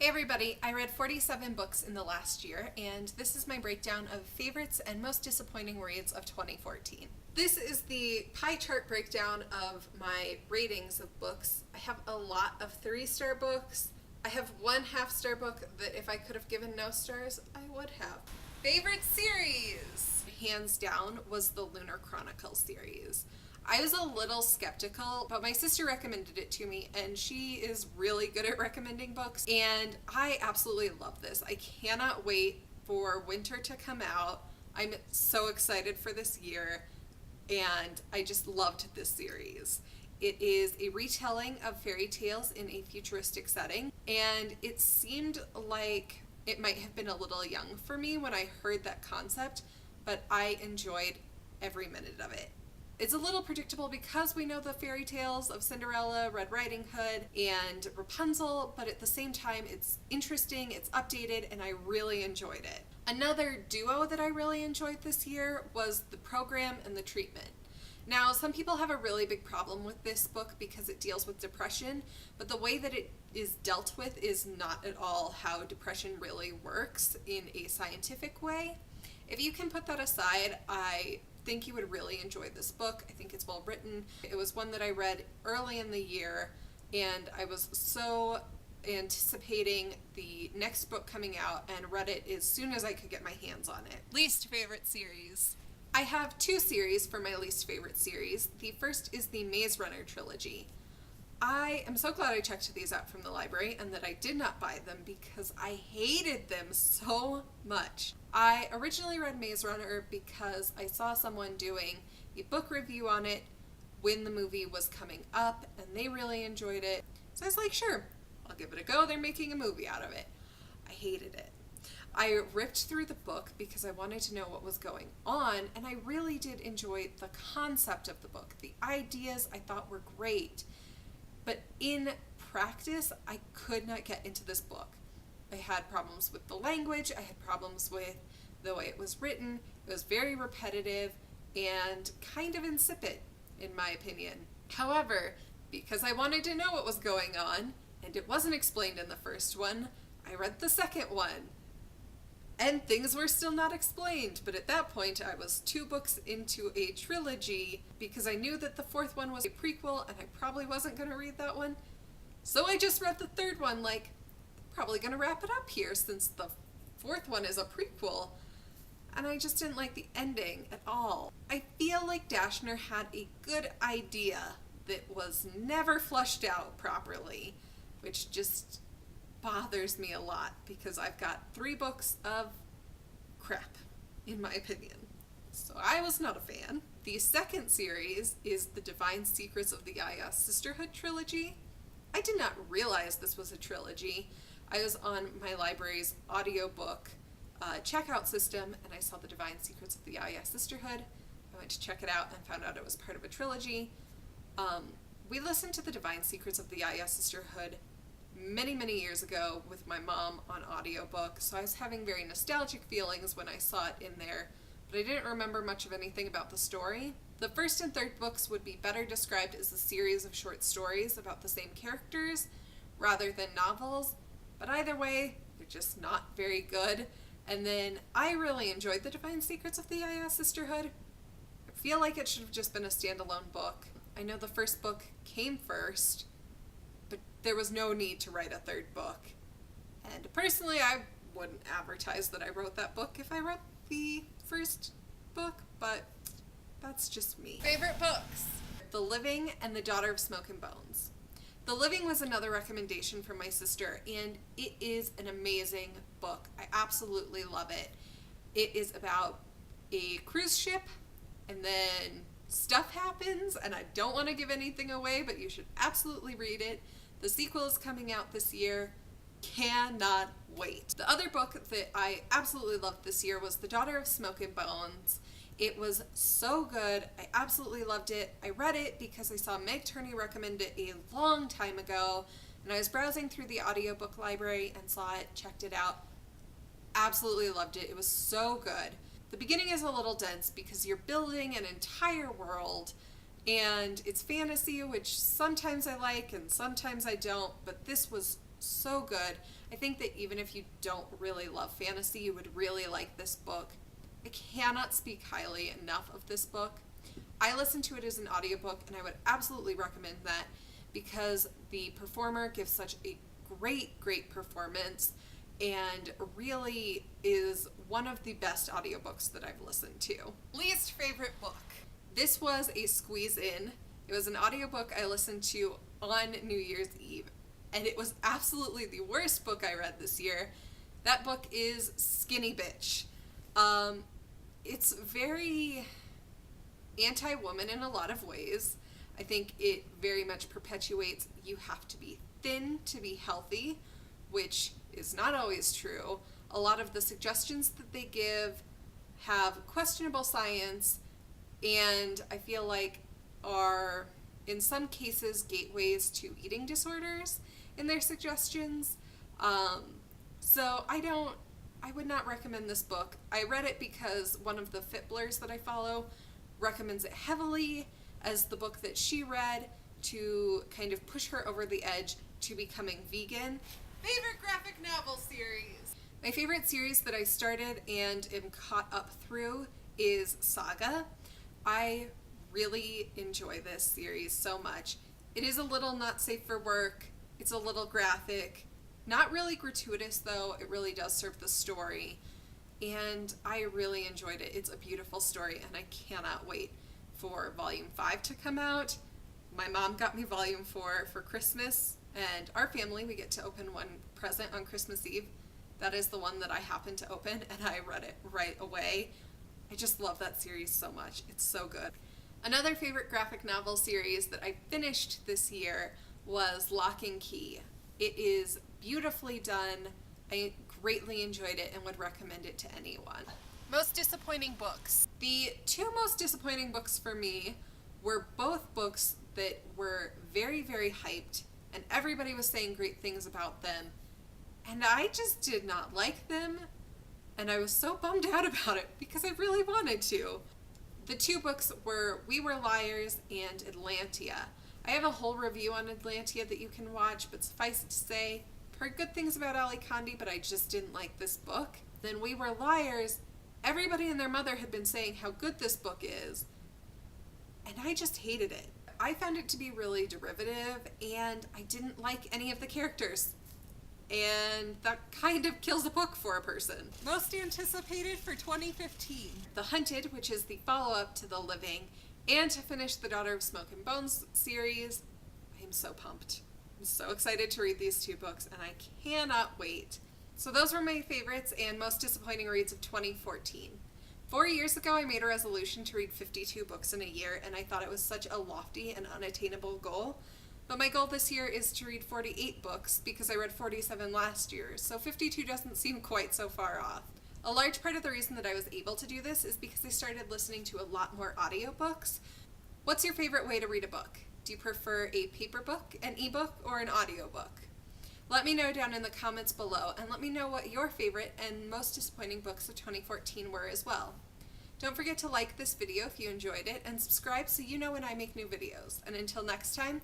Hey everybody, I read 47 books in the last year, and this is my breakdown of favorites and most disappointing reads of 2014. This is the pie chart breakdown of my ratings of books. I have a lot of 3-star books. I have one half-star book that if I could have given no stars, I would have. Favorite series! Hands down was the Lunar Chronicles series. I was a little skeptical, but my sister recommended it to me, and she is really good at recommending books, and I absolutely love this. I cannot wait for winter to come out. I'm so excited for this year, and I just loved this series. It is a retelling of fairy tales in a futuristic setting, and it seemed like it might have been a little young for me when I heard that concept, but I enjoyed every minute of it. It's a little predictable because we know the fairy tales of Cinderella, Red Riding Hood, and Rapunzel, but at the same time it's interesting, it's updated, and I really enjoyed it. Another duo that I really enjoyed this year was The Program and The Treatment. Now, some people have a really big problem with this book because it deals with depression, but the way that it is dealt with is not at all how depression really works in a scientific way. If you can put that aside, I think you would really enjoy this book. I think it's well written. It was one that I read early in the year, and I was so anticipating the next book coming out and read it as soon as I could get my hands on it. Least favorite series. I have 2 series for my least favorite series. The first is the Maze Runner trilogy. I am so glad I checked these out from the library and that I did not buy them because I hated them so much. I originally read Maze Runner because I saw someone doing a book review on it when the movie was coming up and they really enjoyed it. So I was like, sure, I'll give it a go. They're making a movie out of it. I hated it. I ripped through the book because I wanted to know what was going on, and I really did enjoy the concept of the book. The ideas I thought were great. But in practice, I could not get into this book. I had problems with the language, I had problems with the way it was written. It was very repetitive and kind of insipid, in my opinion. However, because I wanted to know what was going on, and it wasn't explained in the first one, I read the second one. And things were still not explained, but at that point I was 2 books into a trilogy because I knew that the 4th one was a prequel and I probably wasn't going to read that one. So I just read the 3rd one like, probably going to wrap it up here since the 4th one is a prequel. And I just didn't like the ending at all. I feel like Dashner had a good idea that was never fleshed out properly, which just bothers me a lot because I've got 3 books of crap, in my opinion. So I was not a fan. The second series is the Divine Secrets of the Yaya Sisterhood trilogy. I did not realize this was a trilogy. I was on my library's audiobook checkout system and I saw the Divine Secrets of the Yaya Sisterhood. I went to check it out and found out it was part of a trilogy. We listened to the Divine Secrets of the Yaya Sisterhood many years ago with my mom on audiobook, so I was having very nostalgic feelings when I saw it in there, but I didn't remember much of anything about the story. The first and third books would be better described as a series of short stories about the same characters rather than novels, but either way, they're just not very good. And then I really enjoyed the Divine Secrets of the Yaya Sisterhood. I feel like it should have just been a standalone book. I know the first book came first, but there was no need to write a 3rd book. And personally, I wouldn't advertise that I wrote that book if I wrote the first book, but that's just me. Favorite books. The Living and The Daughter of Smoke and Bones. The Living was another recommendation from my sister, and it is an amazing book. I absolutely love it. It is about a cruise ship, and then stuff happens, and I don't want to give anything away, but you should absolutely read it. The sequel is coming out this year. Cannot wait. The other book that I absolutely loved this year was The Daughter of Smoke and Bones. It was so good. I absolutely loved it. I read it because I saw Meg Turney recommend it a long time ago, and I was browsing through the audiobook library and saw it, checked it out. Absolutely loved it. It was so good. The beginning is a little dense because you're building an entire world, and it's fantasy, which sometimes I like and sometimes I don't, but this was so good. I think that even if you don't really love fantasy, you would really like this book. I cannot speak highly enough of this book. I listened to it as an audiobook, and I would absolutely recommend that because the performer gives such a great performance and really is one of the best audiobooks that I've listened to. Least favorite book. This was a squeeze in. It was an audiobook I listened to on New Year's Eve, and it was absolutely the worst book I read this year. That book is Skinny Bitch. It's very anti-woman in a lot of ways. I think it very much perpetuates you have to be thin to be healthy, which is not always true. A lot of the suggestions that they give have questionable science and I feel like are in some cases gateways to eating disorders in their suggestions. So I would not recommend this book. I read it because one of the Fitblers that I follow recommends it heavily as the book that she read to kind of push her over the edge to becoming vegan. Favorite graphic novel series. My favorite series that I started and am caught up through is Saga. I really enjoy this series so much. It is a little not safe for work. It's a little graphic. Not really gratuitous though. It really does serve the story. And I really enjoyed it. It's a beautiful story and I cannot wait for Volume 5 to come out. My mom got me Volume 4 for Christmas, and our family, we get to open one present on Christmas Eve. That is the one that I happened to open, and I read it right away. I just love that series so much. It's so good. Another favorite graphic novel series that I finished this year was Lock and Key. It is beautifully done. I greatly enjoyed it and would recommend it to anyone. Most disappointing books. The two most disappointing books for me were both books that were very hyped and everybody was saying great things about them, and I just did not like them, and I was so bummed out about it because I really wanted to. The two books were We Were Liars and Atlantia. I have a whole review on Atlantia that you can watch, but suffice it to say, I've heard good things about Ali Kandi, but I just didn't like this book. Then We Were Liars, everybody and their mother had been saying how good this book is, and I just hated it. I found it to be really derivative, and I didn't like any of the characters. And that kind of kills a book for a person. Most anticipated for 2015. The Hunted, which is the follow-up to The Living, and to finish the Daughter of Smoke and Bones series. I'm so pumped. I'm so excited to read these two books, and I cannot wait. So those were my favorites and most disappointing reads of 2014. 4 years ago, I made a resolution to read 52 books in a year, and I thought it was such a lofty and unattainable goal. But my goal this year is to read 48 books because I read 47 last year, so 52 doesn't seem quite so far off. A large part of the reason that I was able to do this is because I started listening to a lot more audiobooks. What's your favorite way to read a book? Do you prefer a paper book, an ebook, or an audiobook? Let me know down in the comments below, and let me know what your favorite and most disappointing books of 2014 were as well. Don't forget to like this video if you enjoyed it, and subscribe so you know when I make new videos. And until next time,